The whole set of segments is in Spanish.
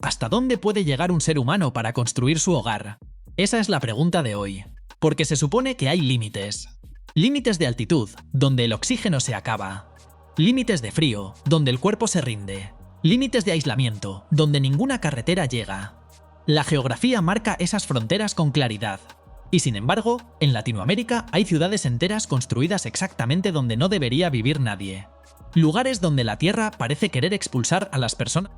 ¿Hasta dónde puede llegar un ser humano para construir su hogar? Esa es la pregunta de hoy, porque se supone que hay límites. Límites de altitud, donde el oxígeno se acaba. Límites de frío, donde el cuerpo se rinde. Límites de aislamiento, donde ninguna carretera llega. La geografía marca esas fronteras con claridad. Y sin embargo, en Latinoamérica hay ciudades enteras construidas exactamente donde no debería vivir nadie. Lugares donde la Tierra parece querer expulsar a las personas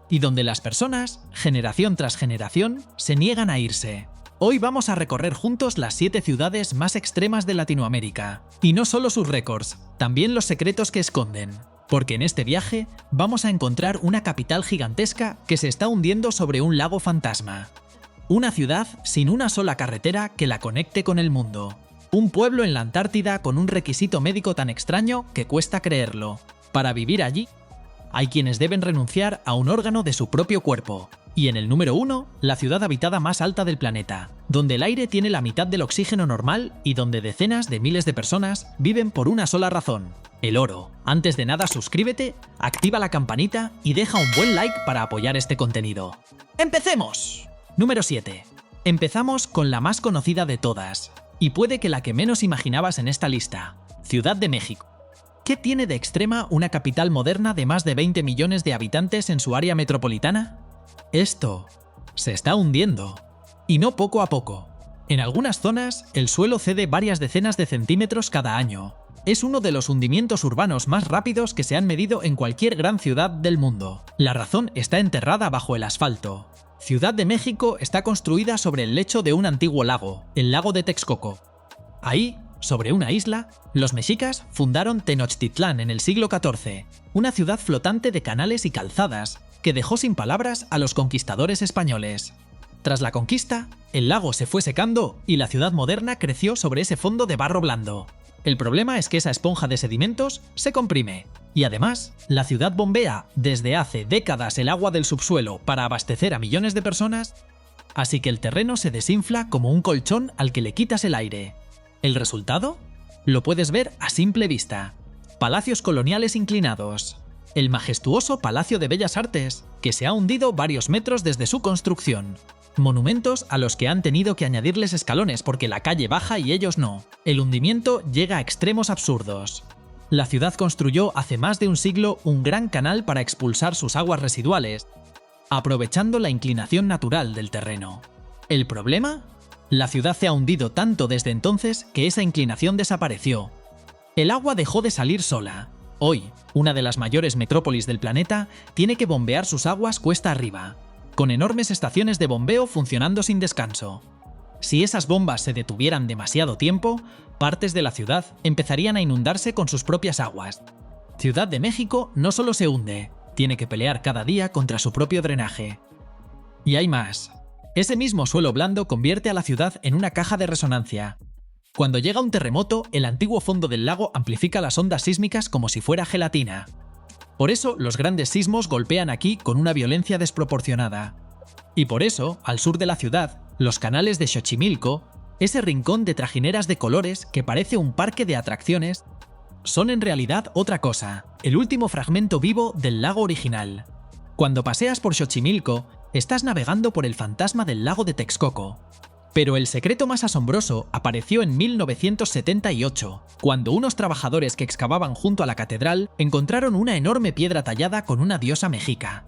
y donde las personas, generación tras generación, se niegan a irse. Hoy vamos a recorrer juntos las 7 ciudades más extremas de Latinoamérica. Y no solo sus récords, también los secretos que esconden. Porque en este viaje vamos a encontrar una capital gigantesca que se está hundiendo sobre un lago fantasma. Una ciudad sin una sola carretera que la conecte con el mundo. Un pueblo en la Antártida con un requisito médico tan extraño que cuesta creerlo. Para vivir allí, hay quienes deben renunciar a un órgano de su propio cuerpo. Y en el número 1, la ciudad habitada más alta del planeta, donde el aire tiene la mitad del oxígeno normal y donde decenas de miles de personas viven por una sola razón: el oro. Antes de nada, suscríbete, activa la campanita y deja un buen like para apoyar este contenido. ¡Empecemos! Número 7. Empezamos con la más conocida de todas, y puede que la que menos imaginabas en esta lista: Ciudad de México. ¿Qué tiene de extrema una capital moderna de más de 20 millones de habitantes en su área metropolitana? Esto se está hundiendo, y no poco a poco. En algunas zonas, el suelo cede varias decenas de centímetros cada año. Es uno de los hundimientos urbanos más rápidos que se han medido en cualquier gran ciudad del mundo. La razón está enterrada bajo el asfalto. Ciudad de México está construida sobre el lecho de un antiguo lago, el lago de Texcoco. Ahí, sobre una isla, los mexicas fundaron Tenochtitlán en el siglo XIV, una ciudad flotante de canales y calzadas que dejó sin palabras a los conquistadores españoles. Tras la conquista, el lago se fue secando y la ciudad moderna creció sobre ese fondo de barro blando. El problema es que esa esponja de sedimentos se comprime. Y además, la ciudad bombea desde hace décadas el agua del subsuelo para abastecer a millones de personas, así que el terreno se desinfla como un colchón al que le quitas el aire. ¿El resultado? Lo puedes ver a simple vista. Palacios coloniales inclinados. El majestuoso Palacio de Bellas Artes, que se ha hundido varios metros desde su construcción. Monumentos a los que han tenido que añadirles escalones porque la calle baja y ellos no. El hundimiento llega a extremos absurdos. La ciudad construyó hace más de un siglo un gran canal para expulsar sus aguas residuales, aprovechando la inclinación natural del terreno. ¿El problema? La ciudad se ha hundido tanto desde entonces que esa inclinación desapareció. El agua dejó de salir sola. Hoy, una de las mayores metrópolis del planeta tiene que bombear sus aguas cuesta arriba, con enormes estaciones de bombeo funcionando sin descanso. Si esas bombas se detuvieran demasiado tiempo, partes de la ciudad empezarían a inundarse con sus propias aguas. Ciudad de México no solo se hunde, tiene que pelear cada día contra su propio drenaje. Y hay más. Ese mismo suelo blando convierte a la ciudad en una caja de resonancia. Cuando llega un terremoto, el antiguo fondo del lago amplifica las ondas sísmicas como si fuera gelatina. Por eso, los grandes sismos golpean aquí con una violencia desproporcionada. Y por eso, al sur de la ciudad, los canales de Xochimilco, ese rincón de trajineras de colores que parece un parque de atracciones, son en realidad otra cosa, el último fragmento vivo del lago original. Cuando paseas por Xochimilco, estás navegando por el fantasma del lago de Texcoco. Pero el secreto más asombroso apareció en 1978, cuando unos trabajadores que excavaban junto a la catedral encontraron una enorme piedra tallada con una diosa mexica.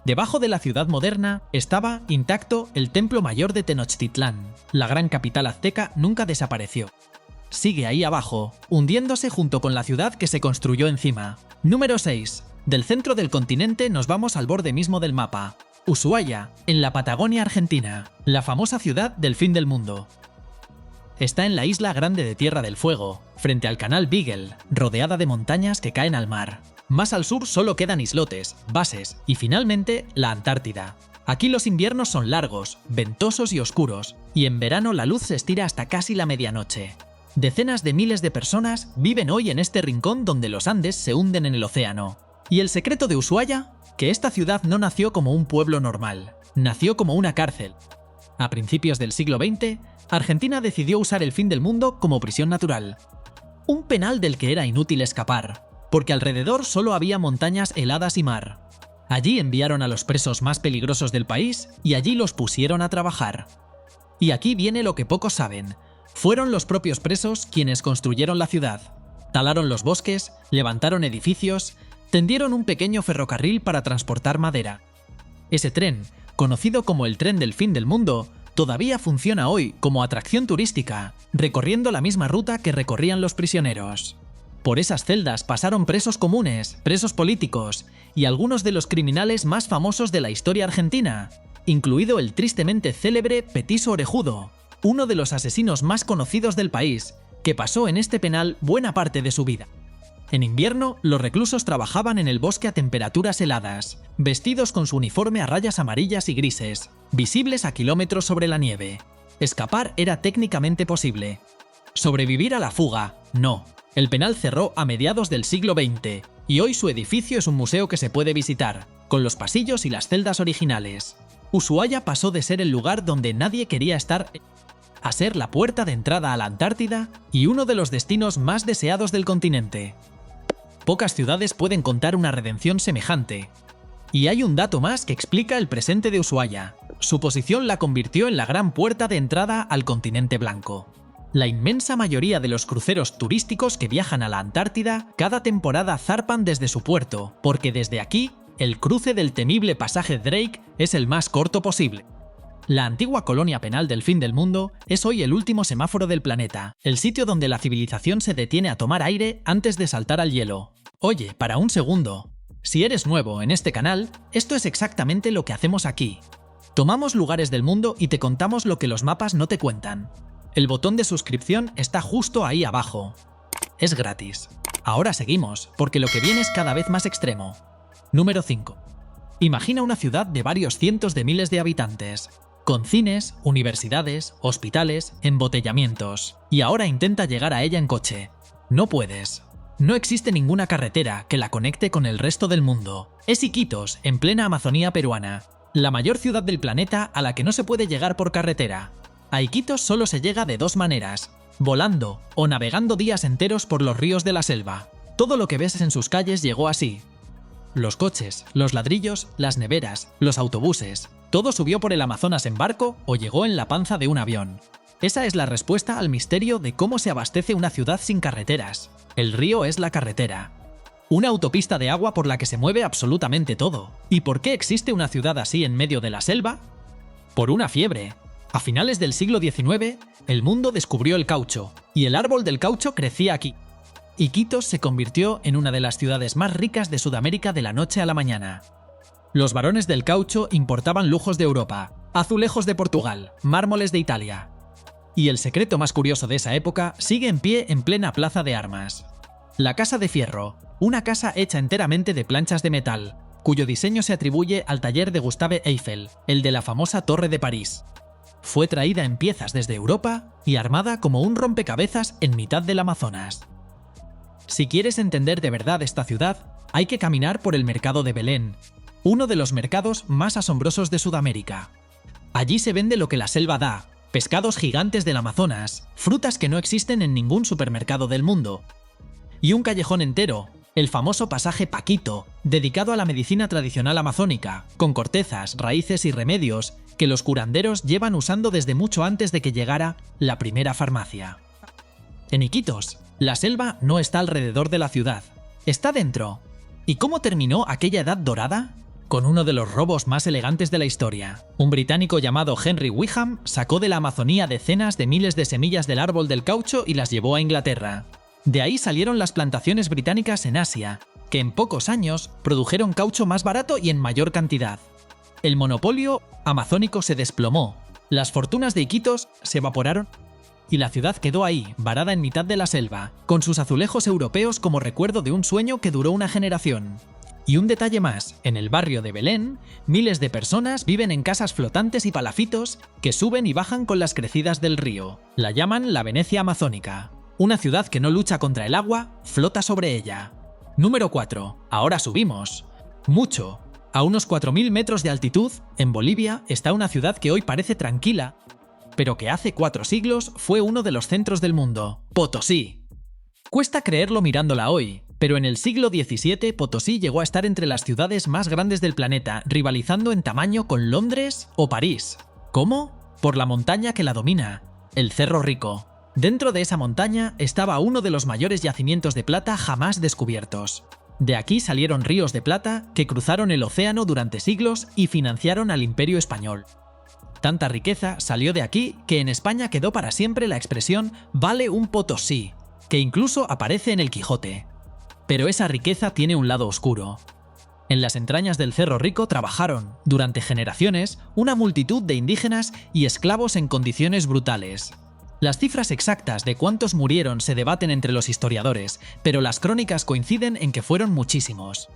Debajo de la ciudad moderna estaba intacto el templo mayor de Tenochtitlán. La gran capital azteca nunca desapareció. Sigue ahí abajo, hundiéndose junto con la ciudad que se construyó encima. Número 6. Del centro del continente nos vamos al borde mismo del mapa. Ushuaia, en la Patagonia Argentina, la famosa ciudad del fin del mundo. Está en la isla grande de Tierra del Fuego, frente al canal Beagle, rodeada de montañas que caen al mar. Más al sur solo quedan islotes, bases y finalmente la Antártida. Aquí los inviernos son largos, ventosos y oscuros, y en verano la luz se estira hasta casi la medianoche. Decenas de miles de personas viven hoy en este rincón donde los Andes se hunden en el océano. ¿Y el secreto de Ushuaia? Que esta ciudad no nació como un pueblo normal, nació como una cárcel. A principios del siglo XX, Argentina decidió usar el fin del mundo como prisión natural. Un penal del que era inútil escapar, porque alrededor solo había montañas heladas y mar. Allí enviaron a los presos más peligrosos del país y allí los pusieron a trabajar. Y aquí viene lo que pocos saben. Fueron los propios presos quienes construyeron la ciudad. Talaron los bosques, levantaron edificios, tendieron un pequeño ferrocarril para transportar madera. Ese tren, conocido como el tren del fin del mundo, todavía funciona hoy como atracción turística, recorriendo la misma ruta que recorrían los prisioneros. Por esas celdas pasaron presos comunes, presos políticos y algunos de los criminales más famosos de la historia argentina, incluido el tristemente célebre Petiso Orejudo, uno de los asesinos más conocidos del país, que pasó en este penal buena parte de su vida. En invierno, los reclusos trabajaban en el bosque a temperaturas heladas, vestidos con su uniforme a rayas amarillas y grises, visibles a kilómetros sobre la nieve. Escapar era técnicamente posible. Sobrevivir a la fuga, no. El penal cerró a mediados del siglo XX, y hoy su edificio es un museo que se puede visitar, con los pasillos y las celdas originales. Ushuaia pasó de ser el lugar donde nadie quería estar a ser la puerta de entrada a la Antártida y uno de los destinos más deseados del continente. Pocas ciudades pueden contar una redención semejante. Y hay un dato más que explica el presente de Ushuaia. Su posición la convirtió en la gran puerta de entrada al continente blanco. La inmensa mayoría de los cruceros turísticos que viajan a la Antártida cada temporada zarpan desde su puerto, porque desde aquí, el cruce del temible pasaje Drake es el más corto posible. La antigua colonia penal del fin del mundo es hoy el último semáforo del planeta, el sitio donde la civilización se detiene a tomar aire antes de saltar al hielo. Oye, para un segundo. Si eres nuevo en este canal, esto es exactamente lo que hacemos aquí. Tomamos lugares del mundo y te contamos lo que los mapas no te cuentan. El botón de suscripción está justo ahí abajo. Es gratis. Ahora seguimos, porque lo que viene es cada vez más extremo. Número 5. Imagina una ciudad de varios cientos de miles de habitantes, con cines, universidades, hospitales, embotellamientos, y ahora intenta llegar a ella en coche. No puedes. No existe ninguna carretera que la conecte con el resto del mundo. Es Iquitos, en plena Amazonía peruana, la mayor ciudad del planeta a la que no se puede llegar por carretera. A Iquitos solo se llega de dos maneras, volando o navegando días enteros por los ríos de la selva. Todo lo que ves en sus calles llegó así. Los coches, los ladrillos, las neveras, los autobuses, todo subió por el Amazonas en barco o llegó en la panza de un avión. Esa es la respuesta al misterio de cómo se abastece una ciudad sin carreteras. El río es la carretera. Una autopista de agua por la que se mueve absolutamente todo. ¿Y por qué existe una ciudad así en medio de la selva? Por una fiebre. A finales del siglo XIX, el mundo descubrió el caucho, y el árbol del caucho crecía aquí. Iquitos se convirtió en una de las ciudades más ricas de Sudamérica de la noche a la mañana. Los barones del caucho importaban lujos de Europa, azulejos de Portugal, mármoles de Italia. Y el secreto más curioso de esa época sigue en pie en plena plaza de armas. La Casa de Fierro, una casa hecha enteramente de planchas de metal, cuyo diseño se atribuye al taller de Gustave Eiffel, el de la famosa Torre de París. Fue traída en piezas desde Europa y armada como un rompecabezas en mitad del Amazonas. Si quieres entender de verdad esta ciudad, hay que caminar por el mercado de Belén, uno de los mercados más asombrosos de Sudamérica. Allí se vende lo que la selva da, pescados gigantes del Amazonas, frutas que no existen en ningún supermercado del mundo, y un callejón entero, el famoso pasaje Paquito, dedicado a la medicina tradicional amazónica, con cortezas, raíces y remedios que los curanderos llevan usando desde mucho antes de que llegara la primera farmacia. En Iquitos, la selva no está alrededor de la ciudad, está dentro. ¿Y cómo terminó aquella edad dorada? Con uno de los robos más elegantes de la historia. Un británico llamado Henry Wickham sacó de la Amazonía decenas de miles de semillas del árbol del caucho y las llevó a Inglaterra. De ahí salieron las plantaciones británicas en Asia, que en pocos años produjeron caucho más barato y en mayor cantidad. El monopolio amazónico se desplomó, las fortunas de Iquitos se evaporaron y la ciudad quedó ahí, varada en mitad de la selva, con sus azulejos europeos como recuerdo de un sueño que duró una generación. Y un detalle más, en el barrio de Belén, miles de personas viven en casas flotantes y palafitos que suben y bajan con las crecidas del río. La llaman la Venecia amazónica. Una ciudad que no lucha contra el agua, flota sobre ella. Número 4. Ahora subimos. Mucho. A unos 4.000 metros de altitud, en Bolivia, está una ciudad que hoy parece tranquila, pero que hace 4 siglos fue uno de los centros del mundo, Potosí. Cuesta creerlo mirándola hoy, Pero en el siglo XVII, Potosí llegó a estar entre las ciudades más grandes del planeta, rivalizando en tamaño con Londres o París. ¿Cómo? Por la montaña que la domina, el Cerro Rico. Dentro de esa montaña estaba uno de los mayores yacimientos de plata jamás descubiertos. De aquí salieron ríos de plata que cruzaron el océano durante siglos y financiaron al Imperio Español. Tanta riqueza salió de aquí que en España quedó para siempre la expresión «vale un Potosí», que incluso aparece en el Quijote. Pero esa riqueza tiene un lado oscuro. En las entrañas del Cerro Rico trabajaron, durante generaciones, una multitud de indígenas y esclavos en condiciones brutales. Las cifras exactas de cuántos murieron se debaten entre los historiadores, pero las crónicas coinciden en que fueron muchísimos.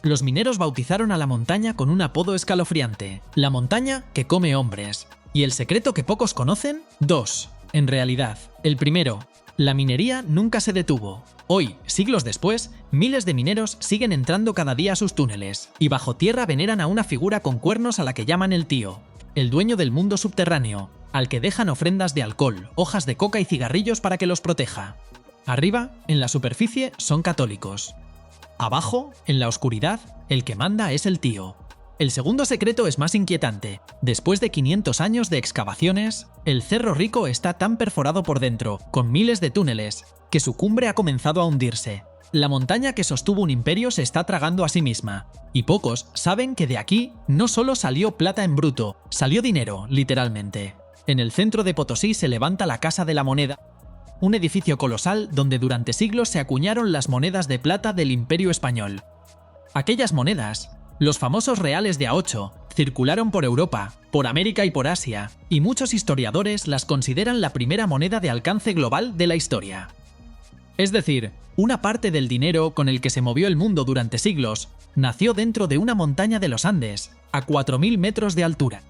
Los mineros bautizaron a la montaña con un apodo escalofriante, la montaña que come hombres. ¿Y el secreto que pocos conocen? Dos, en realidad. El primero, la minería nunca se detuvo. Hoy, siglos después, miles de mineros siguen entrando cada día a sus túneles, y bajo tierra veneran a una figura con cuernos a la que llaman el tío, el dueño del mundo subterráneo, al que dejan ofrendas de alcohol, hojas de coca y cigarrillos para que los proteja. Arriba, en la superficie, son católicos. Abajo, en la oscuridad, el que manda es el tío. El segundo secreto es más inquietante. Después de 500 años de excavaciones, el Cerro Rico está tan perforado por dentro, con miles de túneles, que su cumbre ha comenzado a hundirse. La montaña que sostuvo un imperio se está tragando a sí misma, y pocos saben que de aquí no solo salió plata en bruto, salió dinero, literalmente. En el centro de Potosí se levanta la Casa de la Moneda, un edificio colosal donde durante siglos se acuñaron las monedas de plata del Imperio Español. Aquellas monedas, los famosos reales de A8, circularon por Europa, por América y por Asia, y muchos historiadores las consideran la primera moneda de alcance global de la historia. Es decir, una parte del dinero con el que se movió el mundo durante siglos nació dentro de una montaña de los Andes, a 4.000 metros de altura.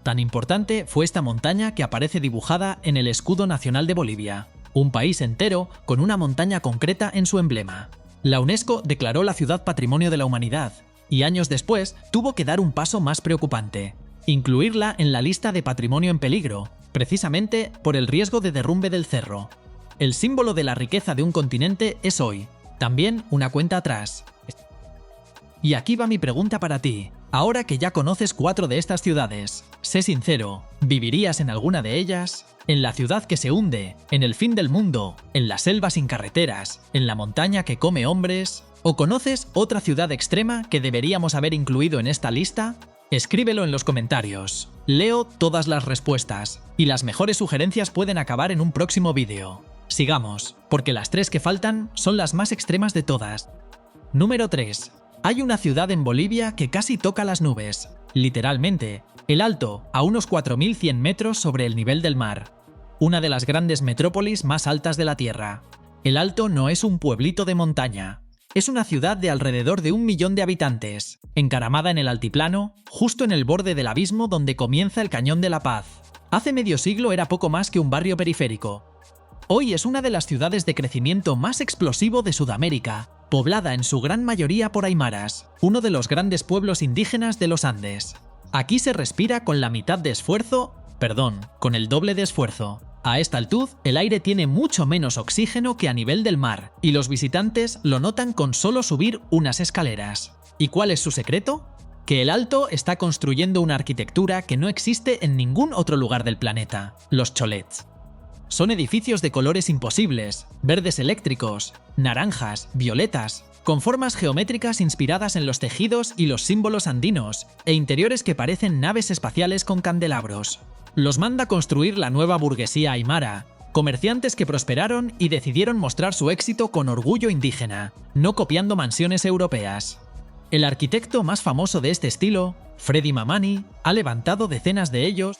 Tan importante fue esta montaña que aparece dibujada en el escudo nacional de Bolivia, un país entero con una montaña concreta en su emblema. La UNESCO declaró la ciudad Patrimonio de la Humanidad, y años después tuvo que dar un paso más preocupante, incluirla en la lista de patrimonio en peligro, precisamente por el riesgo de derrumbe del cerro. El símbolo de la riqueza de un continente es hoy, también una cuenta atrás. Y aquí va mi pregunta para ti. Ahora que ya conoces 4 de estas ciudades, sé sincero, ¿vivirías en alguna de ellas? ¿En la ciudad que se hunde? ¿En el fin del mundo? ¿En la selva sin carreteras? ¿En la montaña que come hombres? ¿O conoces otra ciudad extrema que deberíamos haber incluido en esta lista? Escríbelo en los comentarios. Leo todas las respuestas, y las mejores sugerencias pueden acabar en un próximo vídeo. Sigamos, porque las 3 que faltan son las más extremas de todas. Número 3. Hay una ciudad en Bolivia que casi toca las nubes, literalmente, El Alto, a unos 4.100 metros sobre el nivel del mar. Una de las grandes metrópolis más altas de la Tierra. El Alto no es un pueblito de montaña. Es una ciudad de alrededor de 1 millón de habitantes, encaramada en el altiplano, justo en el borde del abismo donde comienza el Cañón de la Paz. Hace medio siglo era poco más que un barrio periférico. Hoy es una de las ciudades de crecimiento más explosivo de Sudamérica, poblada en su gran mayoría por aymaras, uno de los grandes pueblos indígenas de los Andes. Aquí se respira con la mitad de esfuerzo, con el doble de esfuerzo. A esta altitud, el aire tiene mucho menos oxígeno que a nivel del mar, y los visitantes lo notan con solo subir unas escaleras. ¿Y cuál es su secreto? Que El Alto está construyendo una arquitectura que no existe en ningún otro lugar del planeta, los cholets. Son edificios de colores imposibles, verdes eléctricos, naranjas, violetas, con formas geométricas inspiradas en los tejidos y los símbolos andinos, e interiores que parecen naves espaciales con candelabros. Los manda construir la nueva burguesía aymara, comerciantes que prosperaron y decidieron mostrar su éxito con orgullo indígena, no copiando mansiones europeas. El arquitecto más famoso de este estilo, Freddy Mamani, ha levantado decenas de ellos,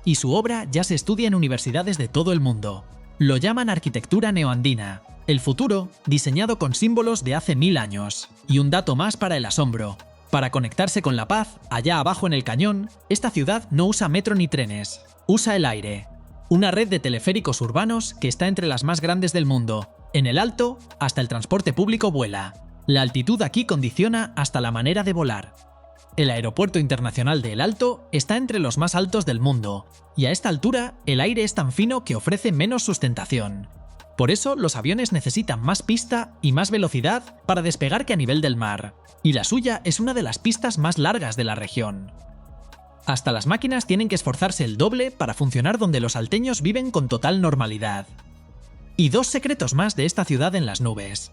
y su obra ya se estudia en universidades de todo el mundo. Lo llaman arquitectura neoandina, el futuro diseñado con símbolos de hace 1000 años. Y un dato más para el asombro. Para conectarse con La Paz, allá abajo en el cañón, esta ciudad no usa metro ni trenes, usa el aire. Una red de teleféricos urbanos que está entre las más grandes del mundo. En El Alto, hasta el transporte público vuela. La altitud aquí condiciona hasta la manera de volar. El Aeropuerto Internacional de El Alto está entre los más altos del mundo, y a esta altura el aire es tan fino que ofrece menos sustentación. Por eso los aviones necesitan más pista y más velocidad para despegar que a nivel del mar, y la suya es una de las pistas más largas de la región. Hasta las máquinas tienen que esforzarse el doble para funcionar donde los salteños viven con total normalidad. Y 2 secretos más de esta ciudad en las nubes.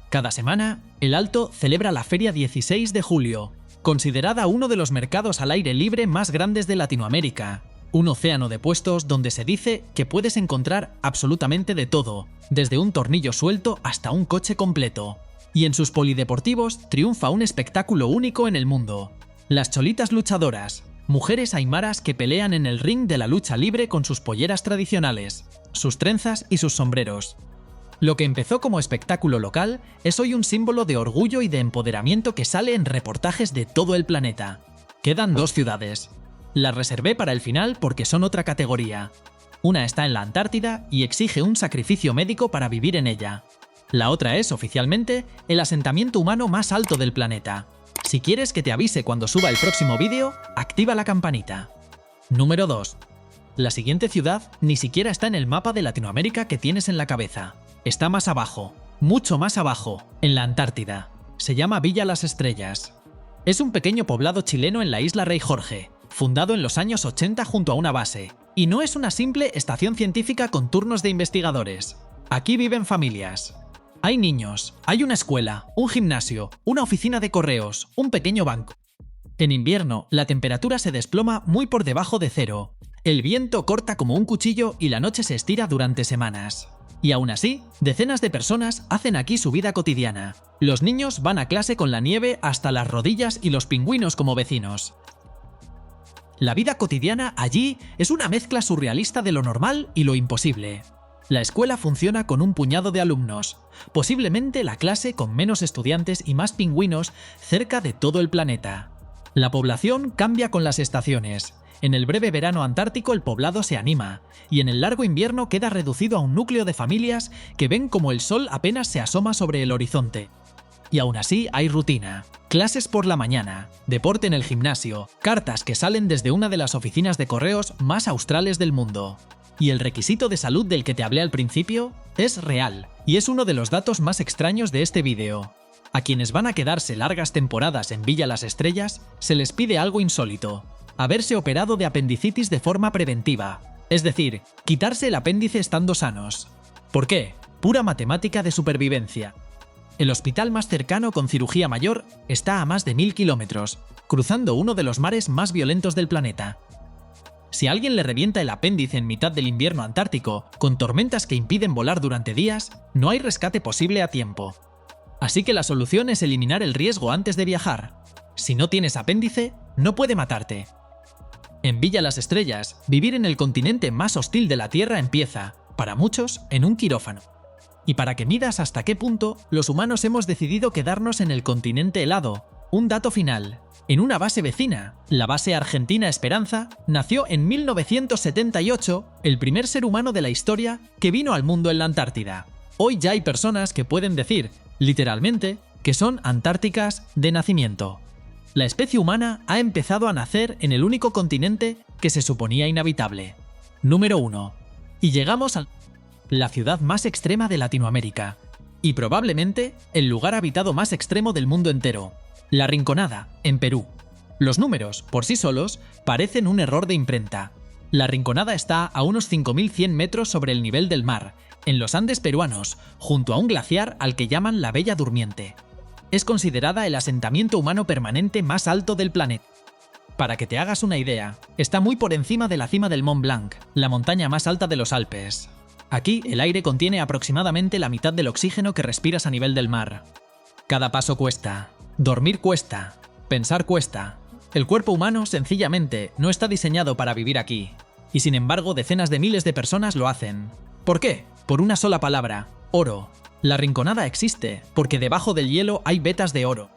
Cada semana, El Alto celebra la Feria 16 de julio, considerada uno de los mercados al aire libre más grandes de Latinoamérica. Un océano de puestos donde se dice que puedes encontrar absolutamente de todo, desde un tornillo suelto hasta un coche completo. Y en sus polideportivos triunfa un espectáculo único en el mundo. Las cholitas luchadoras, mujeres aymaras que pelean en el ring de la lucha libre con sus polleras tradicionales, sus trenzas y sus sombreros. Lo que empezó como espectáculo local es hoy un símbolo de orgullo y de empoderamiento que sale en reportajes de todo el planeta. Quedan 2 ciudades. Las reservé para el final porque son otra categoría. Una está en la Antártida y exige un sacrificio médico para vivir en ella. La otra es, oficialmente, el asentamiento humano más alto del planeta. Si quieres que te avise cuando suba el próximo vídeo, activa la campanita. Número 2. La siguiente ciudad ni siquiera está en el mapa de Latinoamérica que tienes en la cabeza. Está más abajo, mucho más abajo, en la Antártida. Se llama Villa Las Estrellas. Es un pequeño poblado chileno en la isla Rey Jorge, fundado en los años 80 junto a una base. Y no es una simple estación científica con turnos de investigadores. Aquí viven familias. Hay niños, hay una escuela, un gimnasio, una oficina de correos, un pequeño banco. En invierno, la temperatura se desploma muy por debajo de cero. El viento corta como un cuchillo y la noche se estira durante semanas. Y aún así, decenas de personas hacen aquí su vida cotidiana. Los niños van a clase con la nieve hasta las rodillas y los pingüinos como vecinos. La vida cotidiana allí es una mezcla surrealista de lo normal y lo imposible. La escuela funciona con un puñado de alumnos, posiblemente la clase con menos estudiantes y más pingüinos cerca de todo el planeta. La población cambia con las estaciones. En el breve verano antártico el poblado se anima, y en el largo invierno queda reducido a un núcleo de familias que ven como el sol apenas se asoma sobre el horizonte. Y aún así hay rutina. Clases por la mañana, deporte en el gimnasio, cartas que salen desde una de las oficinas de correos más australes del mundo. Y el requisito de salud del que te hablé al principio es real, y es uno de los datos más extraños de este vídeo. A quienes van a quedarse largas temporadas en Villa Las Estrellas, se les pide algo insólito: haberse operado de apendicitis de forma preventiva, es decir, quitarse el apéndice estando sanos. ¿Por qué? Pura matemática de supervivencia. El hospital más cercano con cirugía mayor está a más de 1000 kilómetros, cruzando uno de los mares más violentos del planeta. Si a alguien le revienta el apéndice en mitad del invierno antártico, con tormentas que impiden volar durante días, no hay rescate posible a tiempo. Así que la solución es eliminar el riesgo antes de viajar. Si no tienes apéndice, no puede matarte. En Villa Las Estrellas, vivir en el continente más hostil de la Tierra empieza, para muchos, en un quirófano. Y para que midas hasta qué punto, los humanos hemos decidido quedarnos en el continente helado. Un dato final: en una base vecina, la base argentina Esperanza, nació en 1978 el primer ser humano de la historia que vino al mundo en la Antártida. Hoy ya hay personas que pueden decir, literalmente, que son antárticas de nacimiento. La especie humana ha empezado a nacer en el único continente que se suponía inhabitable. Número 1. Y llegamos a la ciudad más extrema de Latinoamérica, y probablemente el lugar habitado más extremo del mundo entero: La Rinconada, en Perú. Los números, por sí solos, parecen un error de imprenta. La Rinconada está a unos 5100 metros sobre el nivel del mar, en los Andes peruanos, junto a un glaciar al que llaman la Bella Durmiente. Es considerada el asentamiento humano permanente más alto del planeta. Para que te hagas una idea, está muy por encima de la cima del Mont Blanc, la montaña más alta de los Alpes. Aquí el aire contiene aproximadamente la mitad del oxígeno que respiras a nivel del mar. Cada paso cuesta, dormir cuesta, pensar cuesta. El cuerpo humano sencillamente no está diseñado para vivir aquí, y sin embargo decenas de miles de personas lo hacen. ¿Por qué? Por una sola palabra: oro. La Rinconada existe porque debajo del hielo hay vetas de oro.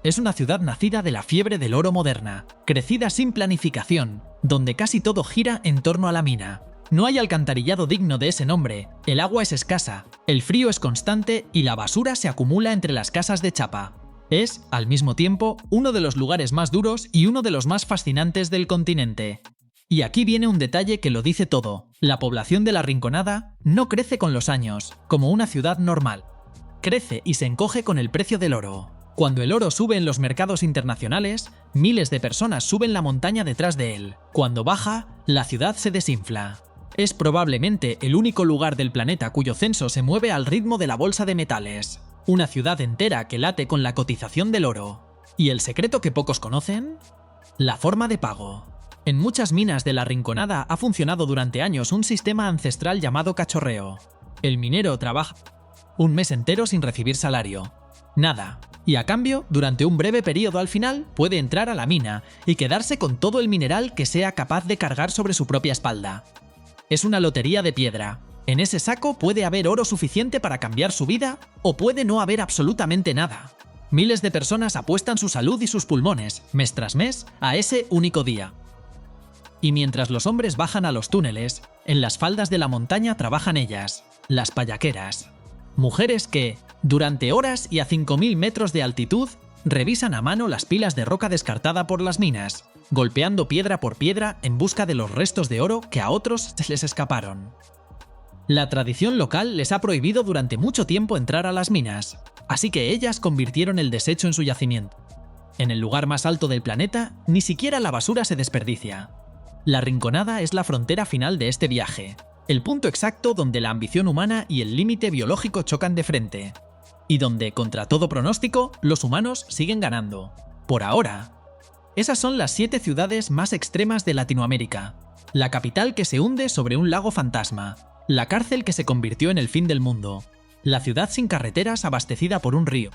Es una ciudad nacida de la fiebre del oro moderna, crecida sin planificación, donde casi todo gira en torno a la mina. No hay alcantarillado digno de ese nombre, el agua es escasa, el frío es constante y la basura se acumula entre las casas de chapa. Es, al mismo tiempo, uno de los lugares más duros y uno de los más fascinantes del continente. Y aquí viene un detalle que lo dice todo. La población de La Rinconada no crece con los años, como una ciudad normal. Crece y se encoge con el precio del oro. Cuando el oro sube en los mercados internacionales, miles de personas suben la montaña detrás de él. Cuando baja, la ciudad se desinfla. Es probablemente el único lugar del planeta cuyo censo se mueve al ritmo de la bolsa de metales. Una ciudad entera que late con la cotización del oro. ¿Y el secreto que pocos conocen? La forma de pago. En muchas minas de La Rinconada ha funcionado durante años un sistema ancestral llamado cachorreo. El minero trabaja un mes entero sin recibir salario. Nada. Y a cambio, durante un breve periodo al final, puede entrar a la mina y quedarse con todo el mineral que sea capaz de cargar sobre su propia espalda. Es una lotería de piedra. En ese saco puede haber oro suficiente para cambiar su vida o puede no haber absolutamente nada. Miles de personas apuestan su salud y sus pulmones, mes tras mes, a ese único día. Y mientras los hombres bajan a los túneles, en las faldas de la montaña trabajan ellas, las payaqueras. Mujeres que, durante horas y a 5.000 metros de altitud, revisan a mano las pilas de roca descartada por las minas, golpeando piedra por piedra en busca de los restos de oro que a otros se les escaparon. La tradición local les ha prohibido durante mucho tiempo entrar a las minas, así que ellas convirtieron el desecho en su yacimiento. En el lugar más alto del planeta, ni siquiera la basura se desperdicia. La Rinconada es la frontera final de este viaje, el punto exacto donde la ambición humana y el límite biológico chocan de frente, y donde, contra todo pronóstico, los humanos siguen ganando. Por ahora. Esas son las 7 ciudades más extremas de Latinoamérica. La capital que se hunde sobre un lago fantasma, la cárcel que se convirtió en el fin del mundo, la ciudad sin carreteras abastecida por un río,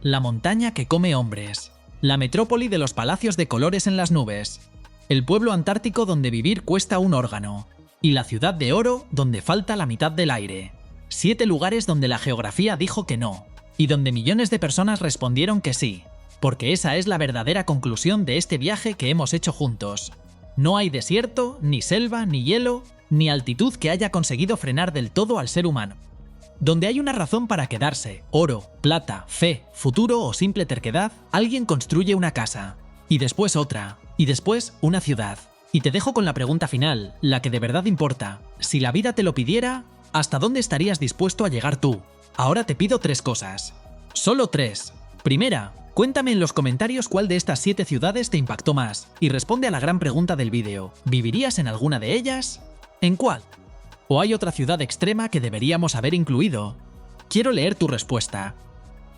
la montaña que come hombres, la metrópoli de los palacios de colores en las nubes, el pueblo antártico donde vivir cuesta un órgano, y la ciudad de oro donde falta la mitad del aire. 7 lugares donde la geografía dijo que no, y donde millones de personas respondieron que sí, porque esa es la verdadera conclusión de este viaje que hemos hecho juntos. No hay desierto, ni selva, ni hielo, ni altitud que haya conseguido frenar del todo al ser humano. Donde hay una razón para quedarse, oro, plata, fe, futuro o simple terquedad, alguien construye una casa, y después otra, y después una ciudad. Y te dejo con la pregunta final, la que de verdad importa. Si la vida te lo pidiera, ¿hasta dónde estarías dispuesto a llegar tú? Ahora te pido 3 cosas. Solo 3. Primera, cuéntame en los comentarios cuál de estas 7 ciudades te impactó más, y responde a la gran pregunta del vídeo. ¿Vivirías en alguna de ellas? ¿En cuál? ¿O hay otra ciudad extrema que deberíamos haber incluido? Quiero leer tu respuesta.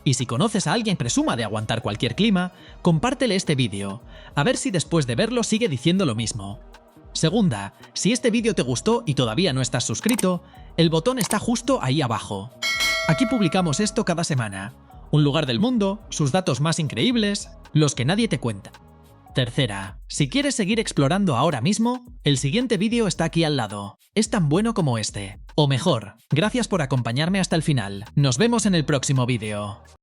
Y si conoces a alguien presuma de aguantar cualquier clima, compártele este vídeo, a ver si después de verlo sigue diciendo lo mismo. Segunda, si este vídeo te gustó y todavía no estás suscrito, el botón está justo ahí abajo. Aquí publicamos esto cada semana. Un lugar del mundo, sus datos más increíbles, los que nadie te cuenta. Tercera, si quieres seguir explorando ahora mismo, el siguiente vídeo está aquí al lado. Es tan bueno como este. O mejor, gracias por acompañarme hasta el final. Nos vemos en el próximo vídeo.